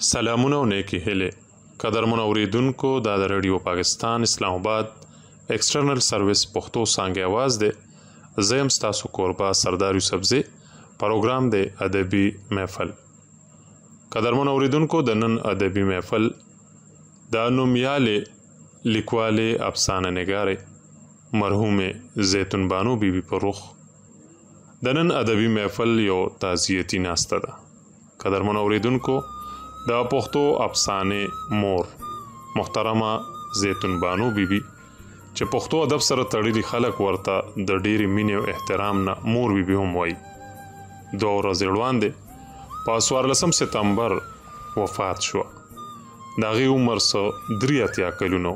سلامونه او نیکی هیلې قدرمن اوریدونکو دا د رادیو پاکستان اسلام آباد ایکسټرنل سرویس پښتو څانګه आवाज ده. زم تاسو کوربه سردار یوسفزی پروګرام د ادبي محفل. قدرمن اوریدونکو د نن ادبي محفل د نومیاله لیکواله افسانه نګاره مرحومه زیتون بانو بیبي پر رخ د نن ادبي محفل یو تعزیتی ناسته ده. قدرمن اوریدونکو د پښتو افسانه مور محترمه زیتون بانو بیبي چې پښتو ادب سره تړلي خلک ورته د ډېری مینې او احترام نه مور بیبي هم وایي. 2 ورځې وړاندې په 14 سپتمبر وفات شو. د هغې عمر څه 83 کلونه.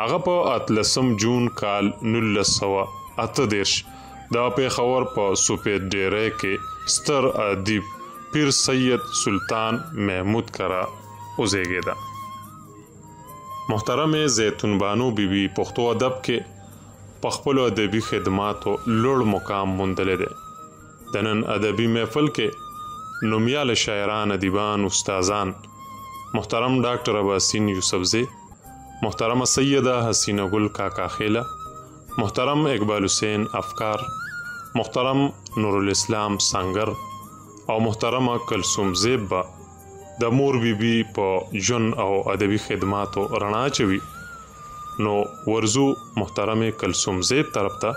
هغه په 18 جون کال 1938 د پېښور په سوپید ډیری کې ستر ادیب پیر سید سلطان محمود کرا اوزیګیدا. محترم زیتون بانو بیبي پښتو ادب کې په خپل ادبي خدماتو لوړ مقام موندلی دی. د نن ادبي محفل کې نومیاله شاعران، ادیبان، استادان محترم ډاکټر عباسین یوسفزی، محترمه سیده حسینه ګل کاکا خیله، محترم اقبال حسین افکار، محترم نور الاسلام سنگر او محترمه کلثوم زیب با د مور بیبي په ژوند او ادبي خدماتو رڼا چوي. نو ورزو محترمه کلثوم زیب طرف ته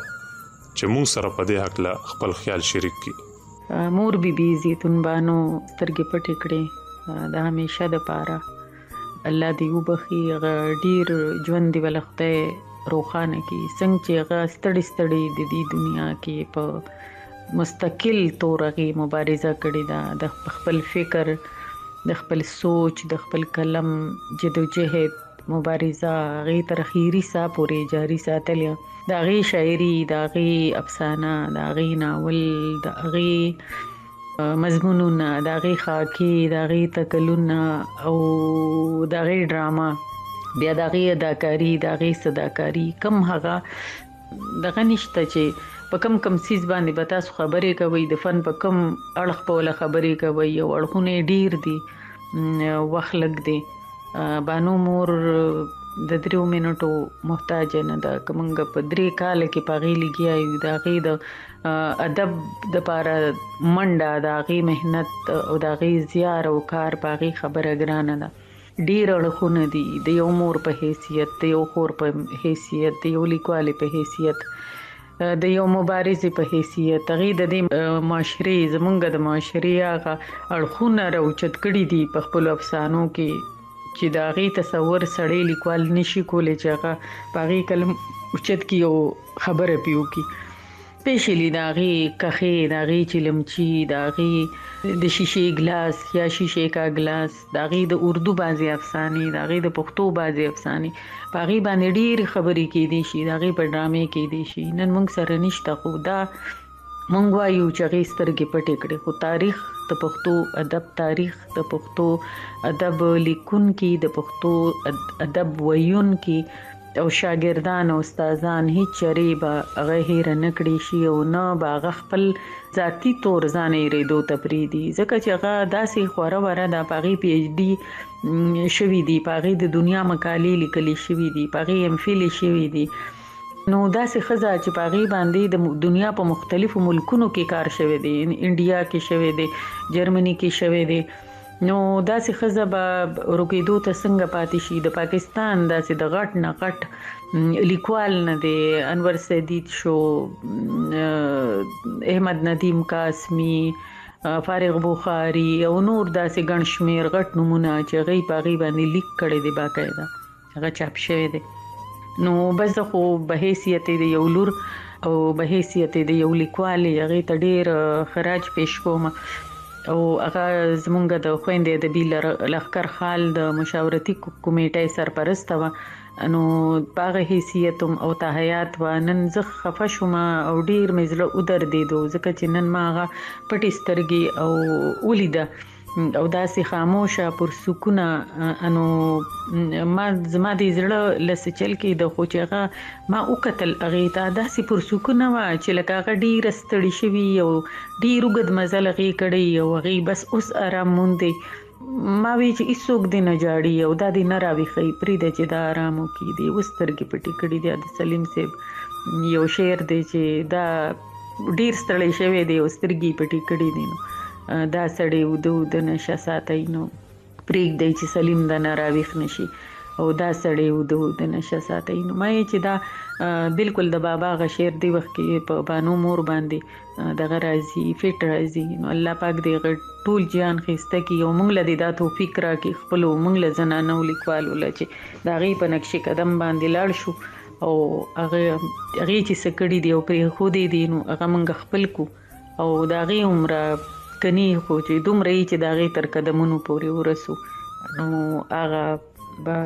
چې موږ سره په دې حق خپل خیال شریک کړي. مور بیبي زیتون بانو سترګې پټې کړې د همیشه د پاره. الله دې وبخي، هغه ډیر ژوند دی ولخته روخانه کی څنګه چې هغه ستړي ستړي د دې دنیا کې په مستقل تورغي مبارزه کړې ده. د خپل فکر، د خپل سوچ، د خپل قلم جدوجہد مبارزه غي تر اخیری سا پورې جاری ساتلې. د غي شاعري، د غي افسانه، د غي ناول، د غي مضمونونه، د غي خاکي، د غي تکلونه او د غي ډراما، بیا د غي اداکاری، د غي صداکاری کم هغه دغه نشته چې په کم سیز باندې به تاسو خبرې کوئ. د فن په کم اړخ په ولا خبرې کوئ او اړخونه ډیر دي، وخت لږ دی. بانو مور د 3 منټو محتاج نه ده. کومنګ په 3 کال کې پاغي لګیا یو د غي د ادب د پاره منډه، د غي مهنت او د غي زیار او کار پاغي خبره ګرانه ده. ډیر اړخونه دي، د یو مور په حیثیت، د یو خور په حیثیت، د یو لیکوال په حیثیت، د یو مبارز په حیثیت. هغه د دې معاشري زمونږ د معاشري هغه اړخونه راوچت کړي دي په خپل افسانو کې چې دا غي تصور سړی لیکوال نشي کولای چې هغه باغی کلم اوچت کی او خبره پیو کی پېښلی دا غي کخې، دا غي چلمچي، دا غي د شیشې ګلاس یا شیشې کا ګلاس، دا غي د اردو بازي افسانې، دا غي د پښتو بازي افسانې باغی باندې ډیر خبرې کې دي شي، دا غي په ډرامې کې دي شي. نن موږ سره نشته، خو دا موږ وایو چې غي سترګې پټې کړې. خو تاریخ د پښتو ادب، تاریخ د پښتو ادب لیکون کې، د پښتو ادب ویون کې او شاګردان او استادان هیڅ چری به هغه هیر نه کړی شي او نه به هغه خپل ذاتی تور ځان یې ریدو تپریدي. ځکه چې هغه داسې خوره وره د پاغي پی ایچ ډي شوي دي، پاغي د دنیا مقالې لیکلي شوي دي، پاغي ام فیل شوي دي. نو داسې ښځه چې پاغي باندې د دنیا په مختلفو ملکونو کې کار شوی دی، انډیا کې شوی دی، جرمني کې شوی دی. نو داسې ښځه به روکېدو ته څنګه پاتې شي؟ د پاکستان داسې د غټ نه غټ لیکوال نه دی، انور سیدید شو، احمد ندیم قاسمی، فارغ بخاری او نور داسې ګڼ شمیر غټ نمونه چې هغوی په هغې باندې لیک کړی دی، باقاعده هغه چاپ شوی دی. نو بس زه خو به حیثیت د یو لور او به حیثیت د یو لیکوال هغې ته ډېر خراج پیش کوم. او هغه زمونږ د خویندې ادبي لښکر خال د مشاورتي کمیټې سرپرسته وه. نو په هغه حیثیت او تحیات وه. نن زه خفه شوم او ډېر مې زړه ودردېدو ځکه چې نن ما هغه پټې سترګې او ولیده او داسې خاموشه پرسکونه. انو ما زما د زړه له سچل کې د خو چې هغه ما وکتل هغې ته داسې پرسکونه وه چې لکه هغه ډېره ستړې شوي او ډېر اوږد مزل هغې کړی او هغې بس اوس ارام موندی. ما وی چې هیڅوک دې نه جاړي او دا دې نه راویښي پرېږده چې دا آرام وکړي دې اوس سترګې پټې کړي دي. د سلیم صاحب یو شعر دی چې دا ډېر ستړی شوی دی او سترګې پټې کړي دي، نو دا سړی اوده اوده نشه ساتئ نو پرېږدئ چې سلیم دا نه راویښ نشي او دا سړی اوده اوده نشه ساتئ. نو ما یې چې دا بالکل د بابا هغه شعر دی وخت کې په بانو مور باندې دغه راځي فټ راځي، نو الله پاک دې هغه ټول جان ښایسته کړي او موږ له دې دا توفیق راکړي خپلو موږ له زنانو لیکوالو له چې د هغې په نقش قدم باندې لاړ شو او هغې چې څه کړي دي او پرېښودې دي نو هغه موږ خپل کړو او د هغې عمره کني خو چې دومره یې چې د هغې تر قدمونو پورې ورسو نو هغه به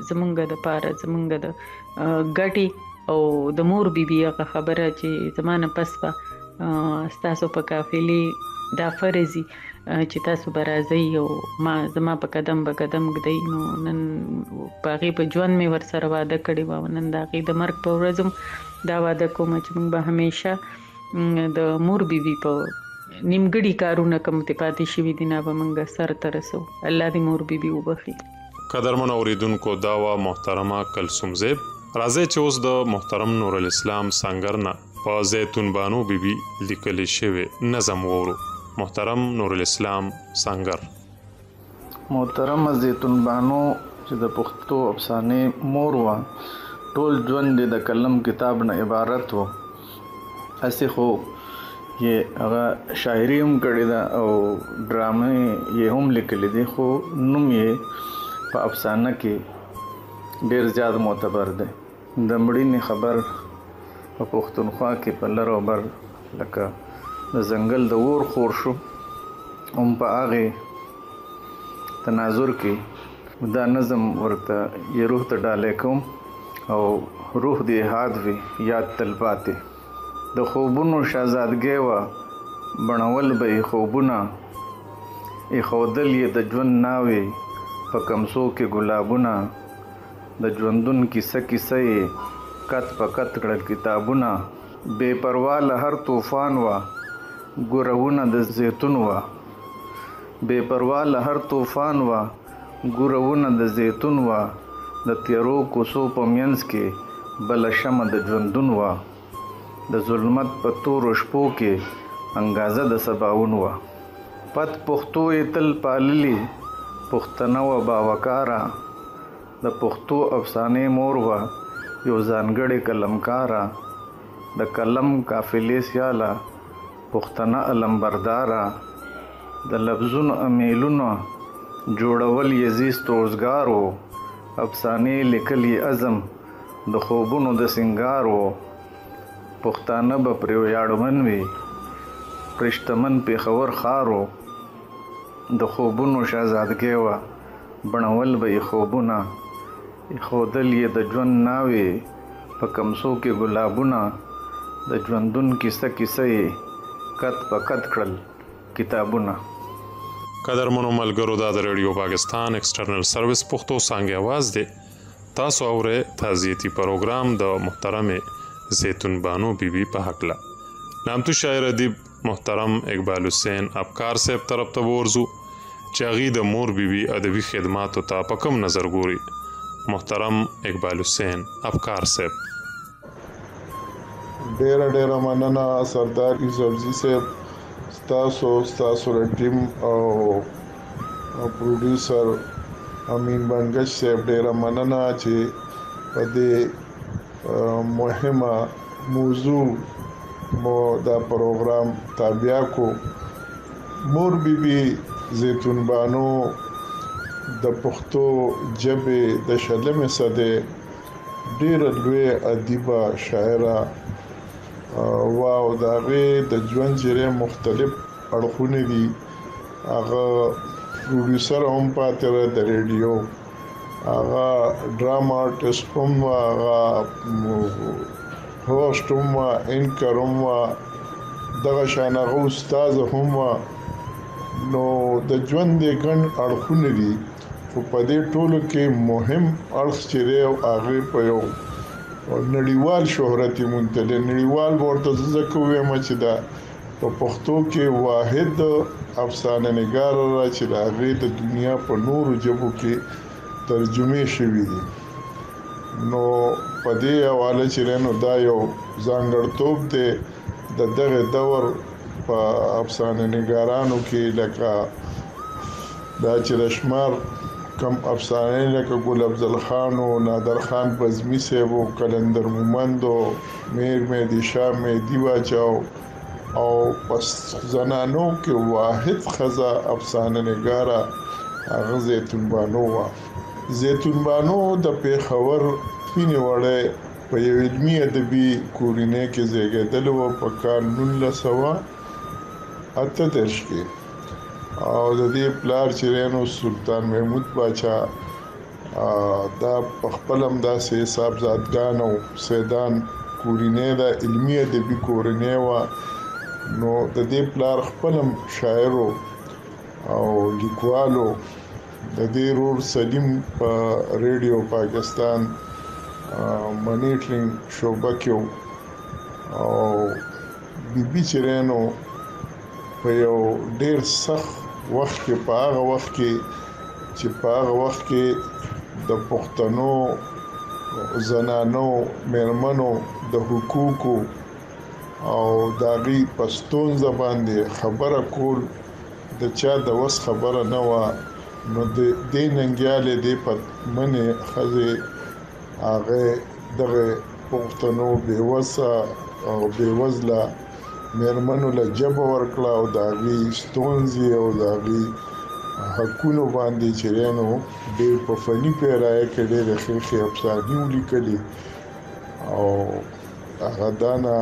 زمونږ دپاره زمونږ د ګټې او د مور بیبي هغه خبره چې زما نه پس به ستاسو په قافلې دا فرض وي چې تاسو به راځئ او ما زما په قدم به قدم ږدئ. نو نن په هغې په ژوند مې ورسره واده کړې وه، نن د هغې د مرګ په ورځ هم دا واده کوم چې موږ به همیشه د مور بیبي په نیمګړي کارونه کوم ته پاتې شوي دي نه به موږ سر ته رسو. الله دې مور بیبي وبخي. قدرمن اوریدونکو دا وه محترمه کلثوم زیب. راځئ چې اوس د محترم نور الاسلام سنگر نه په زیتون بانو بیبي لیکلی شوی نظم وورو. محترم نور الاسلام سنگر. محترم زیتون بانو چې د پښتو افسانې مور وه، ټول ژوند د قلم کتاب نه عبارت و. هسې خو یې هغه شاعري هم کړې ده او ډرامې یې هم لیکلي دي، خو نوم یې په افسانه کې ډېر زیات معتبر دی. د مړینې خبر په پښتونخوا کې په لر او بر لکه د ځنګل د اور خور شو. هم په هغې تناظر کې دا نظم ورته یې روح ته ډالۍ کوم او روح دې یاد وي یاد تل پاتې. د خوبونو شهزادګۍ وه بڼول به یې خوبونه، ایښودل یې د ژوند ناوې په کمسو کې ګلابونه. د ژوندون کیسه کیسه یې قط په قط کړل کتابونه. بې پروا له هر طوفان وه ګورونه د زیتون وه. بې پروا له هر طوفان وه ګورونه د زیتون وه. د تیرو کوڅو په منځ کې بله شمع د ژوندون وه. د ظلمت په تورو شپو کې انګازه د سباون وه. پت پښتو یې تل پاللي پښتنه وه باوقاره. د پښتو افسانې مور وه یو ځانګړې قلمکاره. د قلم قافلې سیاله پښتنه علمبرداره. د لفظونو امیلونه جوړول یې زیست روزګار و. افسانې لیکل یې عزم د خوبونو د سنګار و. پښتانه به پرې ویاړمن وي پرشتمن پېښور ښار و. د خوبونو شهزادګۍ وه بڼول به یې خوبونه، ایښودل یې د ژوند ناوې په کمسو کې ګلابونه. د ژوندون کیسه کیسه یې قط په قط کړل کتابونه. قدرمنو ملګرو دا د ریډیو پاکستان ایکسټرنل سروس پښتو څانګې اواز دی. تاسو اورئ تعزیتي پروګرام د محترمې زیتون بانو بیبي په هکله. نامتو شاعر ادیب محترم اقبال حسین افکار صاحب طرف ته ورځو چې هغې د مور بیبي ادبي خدماتو ته په کوم نظر ګوري. محترم اقبال حسین افکار صاحب. ډیره مننه سردار یوسفزي صاحب، ستاسو ټیم او پروډوسر امین بنگش صاحب ډیره مننه چې په دې مهمه موضوع مو دا پروګرام تابع کو. مور بیبي زیتون بانو د پښتو ژبې د شلمې صدۍ ډیره لوی ادیبه شاعره واو. د هغې د ژوند څیرې مختلف اړخونه دي. هغه پروډوسر هم پاتې وه د ریډیو، هغه ډراما آرټسټ هم وه، هغه هوسټ هم وه، اینکر هم وه، دغه شان هغه استاد هم وه. نو د ژوند د ګڼ اړخونه دي، خو په دې ټولو کې مهم اړخ چې دی هغې په یو نړیوال شهرت یې موندلی. نړیوال به ورته ځکه ووایم چې د په پښتو کې واحد افسانه نگار را چې د هغې د دنیا په نورو ژبو کې ترجمه شوي دي. نو په دې حواله چې نو دا یو ځانګړتوب دی د دغه دور په افسانه نگارانو کې، لکه دا چې د شمار کم افسانې لکه ګل افضل خان او نادر خان بزمي صاحب او کلندر مومند او میر مهدي شاه مهدي واچاو او پس زنانو کې واحد ښځه افسانه نگاره هغه زیتون بانو وه. زیتون بانو د پېښور سپینې وړۍ په یو علمي ادبي کورنۍ کې زیږېدلې وه په کال 1938 کې، او د دې پلار چې نو سلطان محمود باچا دا په خپل هم داسې صاحبزادګان او سیدان کورنۍ د علمي ادبي کورنۍ وه. نو د دې پلار خپل هم شاعر او لیکوالو. د دې ورور سلیم په ریډیو پاکستان منیټرینګ شعبه کې او بیبي چې نو په یو ډېر سخت وخت کې په هغه وخت کې د پښتنو زنانو میرمنو د حقوقو او د هغې په ستونزه باندې خبره کول د چا د وس خبره نه وه. نو د دې ننګیالې دې په منې ښځې هغې دغه پښتنو بېوسه او بېوزله میرمنو له ژبه ورکړه او د هغې ستونزې او د هغې حقونو باندې چې نو ډېر په فني پیرایه کې ډېرې ښې ښې افسانې ولیکلې او هغه دانه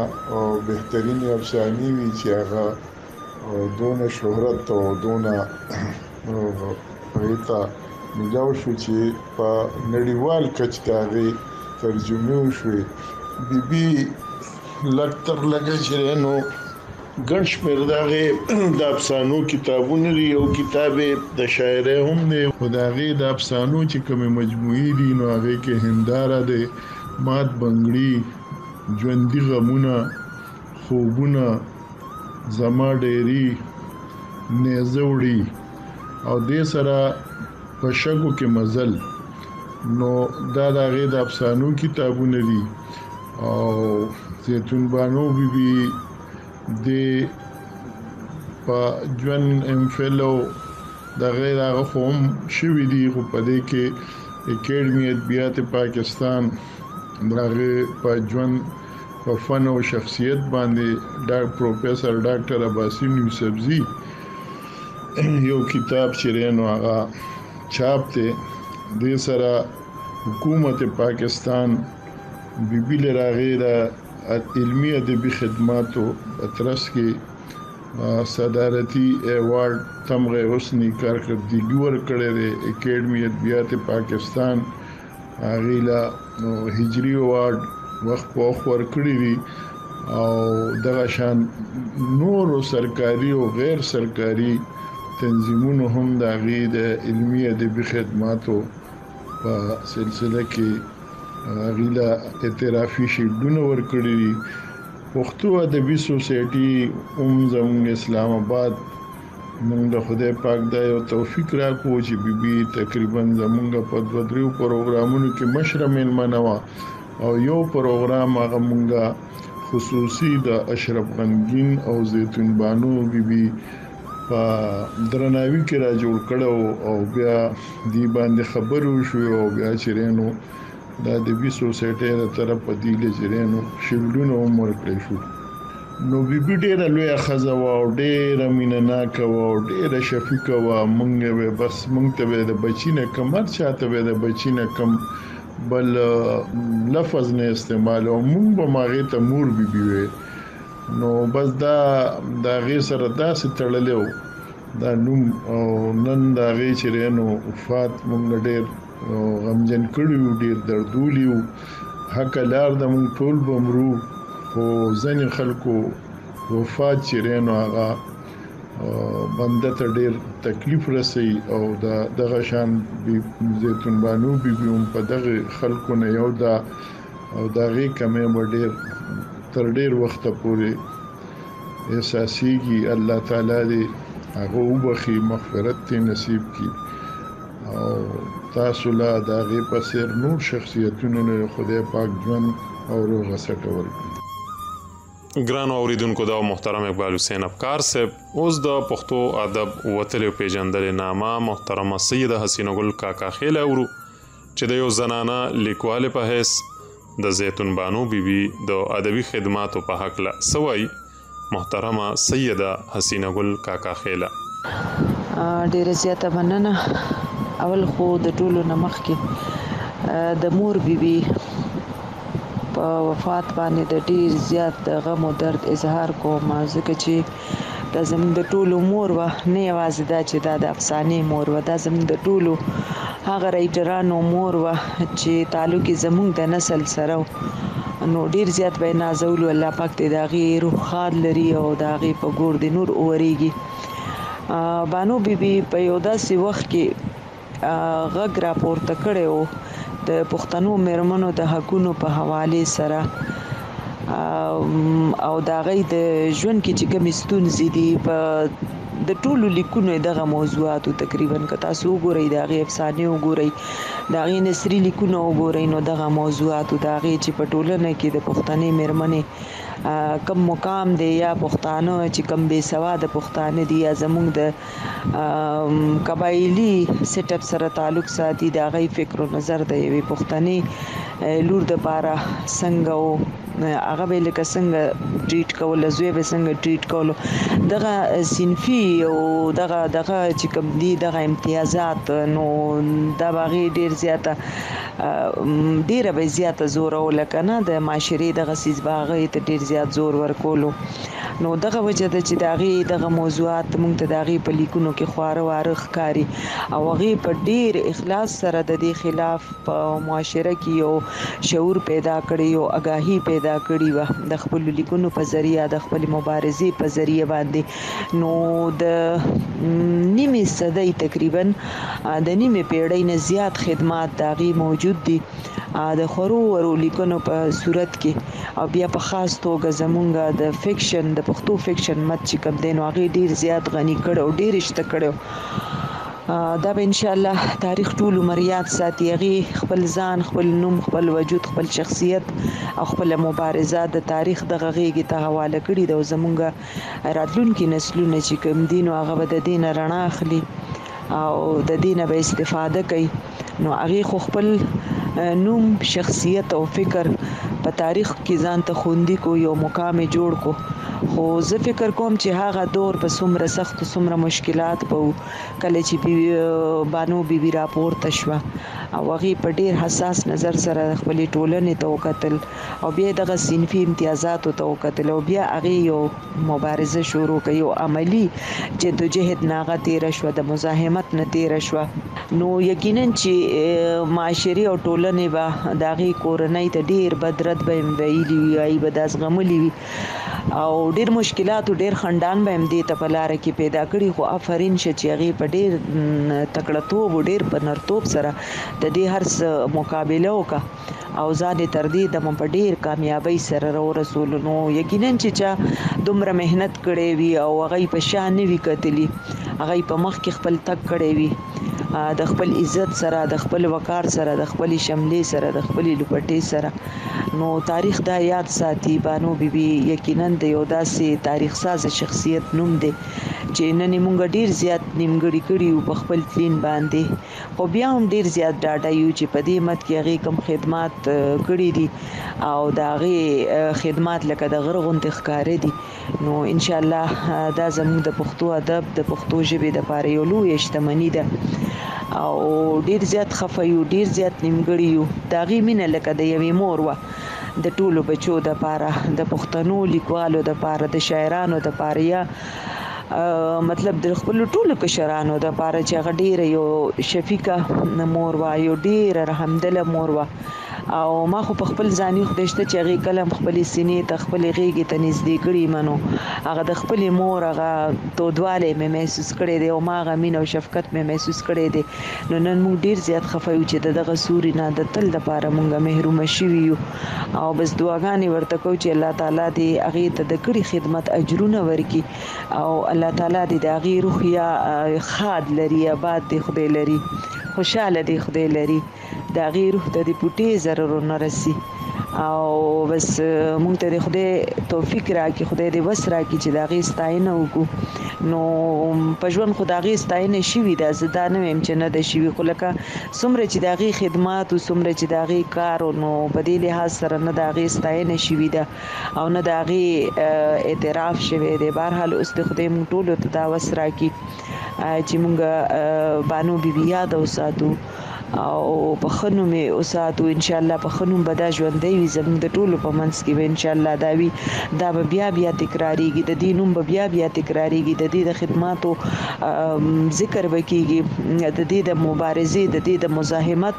بهترینې افسانې وي چې هغه دونه شهرت او دونه هغې ته ملاو شو چې په نړیوال کچ د هغې ترجمې وشوې. بیبي لږ تر لږه چې نو ګڼ شمېر د هغې د افسانو کتابونه دي. یو کتاب یې د شاعرۍ هم دی، خو د هغې د افسانو چې کومې مجموعې دي نو هغې کې هنداره دی، مات بنګړي، ژوندي غمونه، خوبونه، زما ډېري، نیزه وړي او دې سره په شګو کې مزل. نو دا د هغې د افسانو کتابونه دي. او زیتون بانو بیبي د په ژوند MPhil او د هغې هغه خو هم شوي دي، خو په دې کې اکیډمي ادبیات پاکستان د هغې په ژوند په فن او شخصیت باندې پروفیسر ډاکټر عباسین یوسفزي یو کتاب چې نو هغه چاپ دی. دې سره حکومت پاکستان بیبي له هغې د علمي ادبي خدماتو په ترڅ کې صدارتي ایوارډ تمغه حسني کارکردګي ورکړی دی. اکیډمي ادبیات پاکستان هغې له هجري ایوارډ وخت په وخت ورکړي دي او دغه شان نورو سرکاري او غیر سرکاري تنظیمونو هم د هغې د علمي ادبي خدماتو په سلسله کې هغې له اعترافي شیلډونه ورکړي دي. پښتو ادبي سوسایټي هم زموږ اسلام آباد موږ د خدای پاک دا یو توفیق راکړو چې بیبي تقریبا زموږ په 2-3 پروګرامونو کې مشره میلمنه وه او یو پروګرام هغه موږ خصوصي د اشرف غمګین او زیتون بانو بیبي په درناوي کې را جوړ کړو او بیا دی باندې خبرو شو او بیا چیرېنو د ادبي سوسایټي تر طرف په دی لجرینو شیلډونو هم ورکړی شو. نو بیبي ډېره لویه ښځه وه او ډېره مینه ناکه وه او ډېره شفیقه وه. موږ به بس موږ ته به د بچي نه کم هر چا ته به د بچي نه کم بل لفظ نه استعمال او موږ به هغې ته مور بیبي وې. نو بس دا د هغې سره داسې تړلی و دا نوم او نن د هغې چې نو وفات موږ ډېر غمجن کړي وو، ډېر دردولی وو. حقه لار د موږ ټول به مرو، خو ځینې خلکو وفات چې نو هغه بنده ته ډېر تکلیف رسوي او دغه شان زیتون بانو بیبي هم په دغه خلکو نه یو ده او د هغې کمی به تر ډېر وخته پورې احساسیږي الله تعالی دې هغه وبخي مغفرت ته نصیب کړي او تاسو لا د هغې په څېر نور شخصیتونو له خدای پاک ژوند او روغه سټه ورکړي. ګرانو اوریدونکو دا محترم اقبال حسین افکار صاحب اوس د پښتو ادب وتلې او پیژندلې نامه محترمه سیده حسینه ګل کاکا خیل اورو چې د یو زنانه لیکوالې په حیث د زیتون بانو بیبي د ادبي خدماتو په هکله څه وایي محترمه سیده حسینه ګل کاکا خیله. ډیره زیاته مننه. اول خو د ټولو نه مخکې د مور بیبي په وفات باندې د ډیر زیات د غم او درد اظهار کوم، ځکه چې دا زموږ د ټولو مور وه، نه یوازې دا چې دا د افسانې مور وه، دا زموږ د ټولو هغه رایټرانو مور وه چې تعلق یې زموږ د نسل سره نو ډیر زیات به یې نازولو. الله پاک دې د هغې روح ښاد لري او د هغې په ګور دې نور وورېږي. بانو بیبي په یو داسې وخت کې غږ راپورته کړی و د پښتنو میرمنو د حقونو په حوالې سره او د هغې د ژوند کې چې کومې ستونزې دي په د ټولو لیکونو دغه موضوعاتو تقریبا که تاسو وګورئ د هغې افسانې وګورئ د هغې نثري لیکونه وګورئ نو دغه موضوعاتو د هغې چې په ټولنه کې د پښتنې میرمنې کم مقام دی یا پښتانه چې کم بې سواده پښتانه دي یا زموږ د قبایلي سیټ اپ سره تعلق ساتي د هغې فکر و نظر د یوې پښتنې لور دپاره څنګه و هغه به لکه څنګه ټریټ کوله، زوی به څنګه ټریټ کولو، دغه صنفي او دغه چې کوم دي دغه امتیازات نو دا به هغې ډیره به زیاته زوروله که نه د معاشرې دغه څیز به هغې ته ډیر زیات زور ورکولو. نو دغه وجه ده چې د هغې دغه موضوعات موږ ته د هغې په لیکونو کې خواره واره ښکاري او هغې په ډیر اخلاص سره د دې خلاف په معاشره کې یو شعور پیدا کړی، یو آګاهي پیدا کړې وه د خپلو لیکونو په ذریعه د خپلې مبارزې په ذریعه باندې. نو د نیمې صدۍ تقریبا د نیمې پیړۍ نه زیات خدمات د هغې موجود دي د خورو ورو لیکنو په صورت کې او بیا په خاص توګه زمونږ د فکشن د پښتو فکشن مت چې کوم دی نو هغې ډیر زیات غني کړی او ډیر شته کړی. دا به انشاءالله تاریخ ټول عمر یاد ساتي. هغې خپل ځان، خپل نوم، خپل وجود، خپل شخصیت او خپل مبارزه د تاریخ دغه غېږې ته حواله کړي ده او زمونږ راتلونکي نسلونه چې کوم دي نو هغه به د دې نه رڼا اخلي او د دې نه به استفاده کوي. نو هغې خو خپل نوم، شخصیت او فکر په تاریخ کې ځان ته خوندي کو، یو مقام یې جوړ کو. خو زه فکر کوم چې هغه دور په څومره سخت او څومره مشکلات په کله چې بانو بیبي راپورته شوه او هغې په ډیر حساس نظر سره خپلې ټولنې ته وکتل او بیا یې دغه صنفي امتیازاتو ته وکتل او بیا هغې یو مبارزه شروع کړه، یو عملي جدوجهد نه هغه تېره شوه، د مزاحمت نه تېره شوه. نو یقینا چې معاشرې او ټولنې به د هغې کورنۍ ته ډیر بد رد به یې ویلي وي، هغې به دا زغملي وي او ډیر مشکلات او ډیر خنډان به هم دې ته په لاره کې پیدا کړي. خو آفرین شه چې هغې په ډیر تکړه توب او ډیر په نرتوب سره د دې هر څه مقابله وکړه او ځان یې تر دې دمه په ډیر کامیابۍ سره راورسولو. نو یقینا چې چا دومره محنت کړی وي او هغې په شا نه وي کتلي، هغې په مخ کې خپل تګ کړی وي د خپل عزت سره، د خپل وقار سره، د خپلې شملې سره، د خپلې لپټې سره، نو تاریخ دا یاد ساتي. بانو بیبي یقینا د یو داسې تاریخ ساز شخصیت نوم دی چې نن یې مونږ ډیر زیات نیمګړي کړي وو په خپل تلین باندې، خو بیا هم ډیر زیات ډاډه یو چې په دې مت کې هغې کوم خدمات کړي دي او د هغې خدمات لکه د غره غوندې ښکاره دي. نو انشاءالله دا زموږ د پښتو ادب د پښتو ژبې دپاره یو لویه شتمني ده او ډیر زیات خفه یو، ډیر زیات نیمګړي یو. د هغې مینه لکه د یوې مور وه د ټولو بچو دپاره، د پښتنو لیکوالو دپاره، د شاعرانو دپاره یا مطلب د خپلو ټولو کشرانو دپاره چې هغه ډیره یو شفیقه مور وه، یو ډیره رحمدله مور وه او ما خو په خپل ځاني خدشته چې هغه کلم خپل سینې ته خپل غیږ ته نږدې کړی منو هغه د خپل مور هغه تودواله مې محسوس کړی دی او ما هغه مين او شفقت مې محسوس کړی دی نو نن موږ ډیر زیات خفایو چې دغه سوري نه د تل د پاره مونږه محروم شوي یو او بس دعاګانې ورته کوو چې الله تعالی دې هغه ته د کړي خدمت اجرونه ورکړي او الله تعالی دې د هغه روح یا خاد لري آباد دې خدای لري خوشاله دې خدای لري د هغه روح ته دې پټي ضرر نه رسي او بس مونږ ته خدای توفیق راکړي خدای دې وس راکړي چې دا غي ستاینه وکړو نو په ژوند خدای ستاینه شوی دا زدا نه ویم چې نه د شوی خو لکه څومره چې دا غي خدمات او څومره چې دا غي کار نو په دې لحاظ سره نه دا غي ستاینه شوی دا او نه دا غي اعتراف شوی دی بهرحال اوس د خدای مونږ ټول ته دا وس راکړي چې مونږ بانو بیبي یاد اوساتو او په خنو می اوساتو ان شاء الله په خنو به دا ژوندې وي زموږ د ټولو په منځ کې به ان شاء الله دا وي دا به بیا تکراریږي د دینوم به بیا تکراریږي د دې د خدماتو ذکر وکيږي د دې د مبارزې د دې د مزاحمت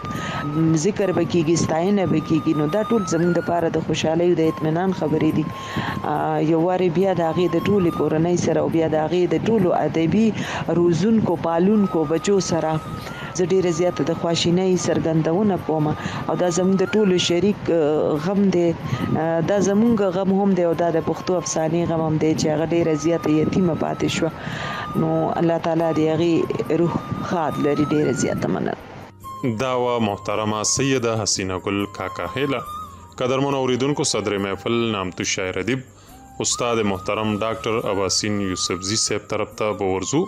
ذکر وکيږي ستاینه وکيږي نو دا ټول زموږ د پاره د خوشحالي او د اطمینان خبرې دي یو واره بیا د هغه د ټولو کورنۍ سره او بیا د هغه د ټولو ادبي روزونکو پالونکو بچو سره زه ډیره زیاته د خواشینۍ څرګندونه کوم او دا زموږ د ټولو شریک غم دی دا زموږ غم هم دی او دا د پښتو افسانې غم هم دی چې هغه ډیره زیاته یتیمه پاتې شو نو الله تعالی دې هغه روح خاد لري ډیره زیاته مننه دا وا محترمه سیده حسینه ګل کاکا هیله قدرمن اوریدونکو صدر محفل نامتو شاعر ادیب استاد محترم ډاکټر اباسین یوسفزی صاحب طرف ته ورزو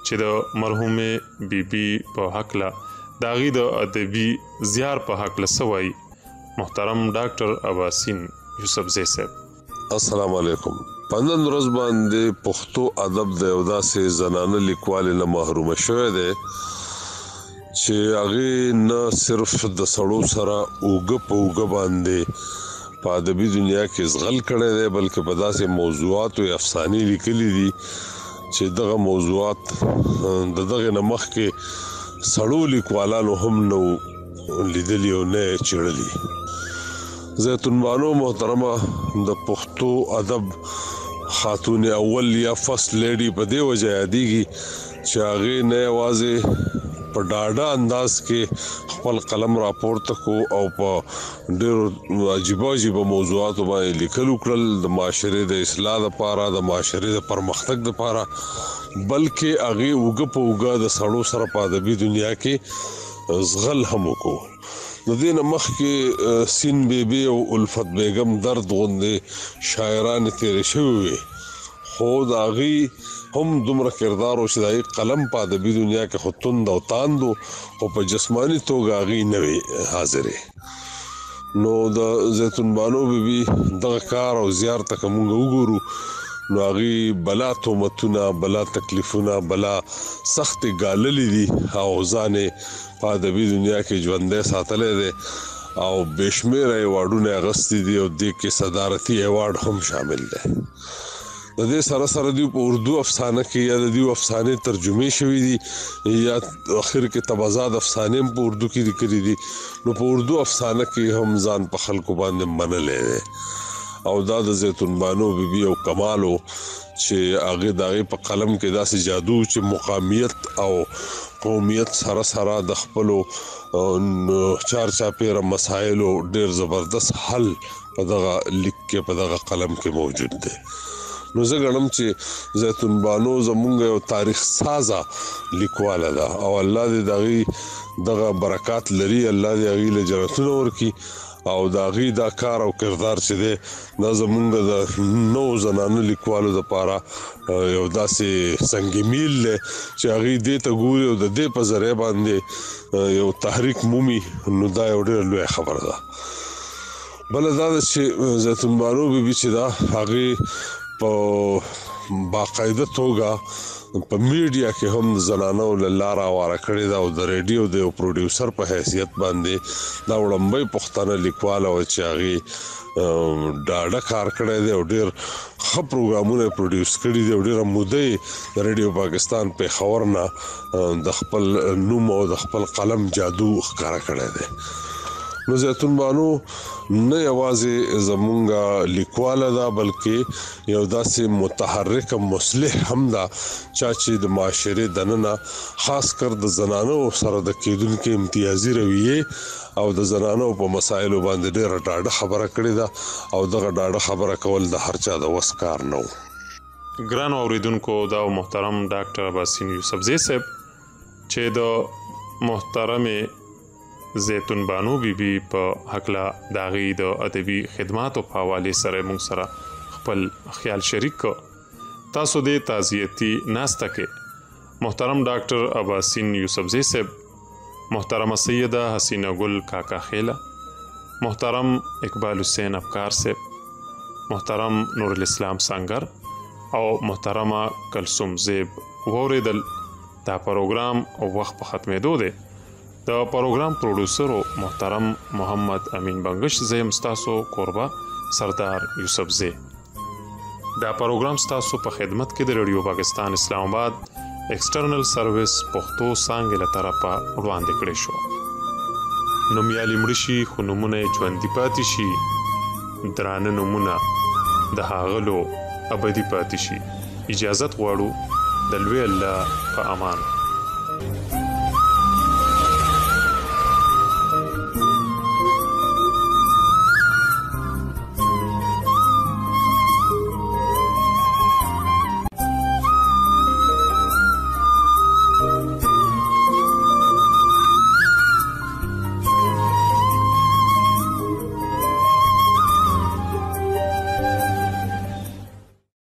چې د مرحومه بیبي په حق لا داغي د ادبي زیار په حق له سوي محترم ډاکټر اباسین یوسفزی صاحب السلام علیکم پنځن ورځ باندې پښتو ادب د یو داسې زنانه لیکوال نه محروم شوه دی چې هغه نه صرف د سړو سره اوګه په اوګه باندې په ادبي دنیا کې زغل کړي دی بلکې په داسې موضوعات او افسانې لیکلي دي چې دغه موضوعات دغه نمخ کې سړو لیکوالانو هم نو لیدلی او نه چړلی زيتون بانو محترمه د پښتو ادب خاتون اول یا فرست لیډي په دی وجه یادېږي چې هغه نه आवाज په ډاډه انداز کې خپل قلم راپورته کو او په ډېر عجیب موضوعاتو باندې لیکل وکړل د معاشري د اصلاح لپاره د معاشري د پرمختګ لپاره بلکې هغه وګ په وګ د سړو سره په ادبي دنیا کې زغل هم وکړو د دې مخ کې سین بیبي او الفت بیگم درد غوندې شاعران تیر شوی خو دا غي هم دومره کردار او شدای قلم په ادبي دنیا کې خطوند او تاندو او په جسمانی توګه غي نه حاضرې نو د زيتون بانو بیبي دغه کار او زیارت کومه وګورو نو هغه بلا تومتونه بلا تکلیفونه بلا سخت غاللې دي او ځانه په ادبي دنیا کې ژوندې ساتلې دي او بشمیر ایوارډونه غستې دي او د کې صدارتي ایوارډ هم شامل دي د دې سره دی په اردو افسانه کې یا د دې افسانې ترجمه شوې دي یا اخر کې تبازاد افسانې په اردو کې لیکلي دي نو په اردو افسانه کې هم ځان په خلکو باندې منلې او دا د زيتون بانو بیبي او کمالو چې هغه دغه په قلم کې داسې جادو چې مقامیت او قومیت سره د خپلو چارچاپیره مسایلو ډېر زبردست حل په دغه لیک کې په دغه قلم کې موجود دی نو زه غواړم چې زيتون بانو زمونږ یو تاریخ سازه لیکواله ده او الله دې دغه برکات لري الله دې هغه له جنتونو ورکي او داغي دا کار او کردار چې ده د زمونږ د نو زنانو لیکوالو لپاره یو داسې سنگمیل چې هغه دې ته ګوري او د دې په ذریعہ باندې یو تحریک مومي نو دا یو ډېر لوی خبره ده بل دا چې زيتون بانو بیبي چې دا هغه په باقاعده توګه په میډیا کې هم زنانو لاره واره کړی دا او د ریډیو د پروډوسر په حیثیت باندې دا وړمبې پښتنه لیکواله او چې هغه ډاډه کار کړی دی او ډېر ښه پروګرامونه پروډوس کړي دي او ډېر مودې د ریډیو پاکستان په خبرونه د خپل نوم او د خپل قلم جادو ښکارا کړی دی نو زیتون بانو نه یوازې زمونږه لیکواله ده بلکې یو داسې متحرک مصلح هم ده چې د معاشرې دننه خاص کر د زنانو سره د کېدونکو امتیازي رویې او د زنانو په مسایلو باندې ډېره ډاډه خبره کړې ده او دغه ډاډه خبره کول د هر چا د وس کار نه و. ګرانو اوریدونکو دا محترم ډاکټر اباسین یوسفزی صاحب چې د محترمې زیتون بانو بیبي په حقله د هغې د ادبي خدماتو په حوالې سره موږ سره خپل خیال شریک کو. تاسو د تعزیتي ناسته کې محترم ډاکټر اباسین یوسفزی صاحب، محترمه سیده حسینه ګل کاکا خیله، محترم اقبال حسین افکار صاحب، محترم نور الاسلام سانگر او محترمه کلثوم زیب واوریدل. دا پروګرام وخت په ختمېدو دی. د پروګرام پروډوسر محترم محمد امین بنگش، زیم ستاسو کوربه سردار یوسفزی. دا پروګرام ستاسو په خدمت کې د ریډیو پاکستان اسلام آباد ایکسټرنل سرویس پښتو څانګې له طرفه وړاندې کړی شو. نومیالي مړه شي خو نومونه یې ژوندي پاتې شي، درانه نومونه د هاغلو ابدي پاتې شي. اجازت غواړو د لوی الله په امان.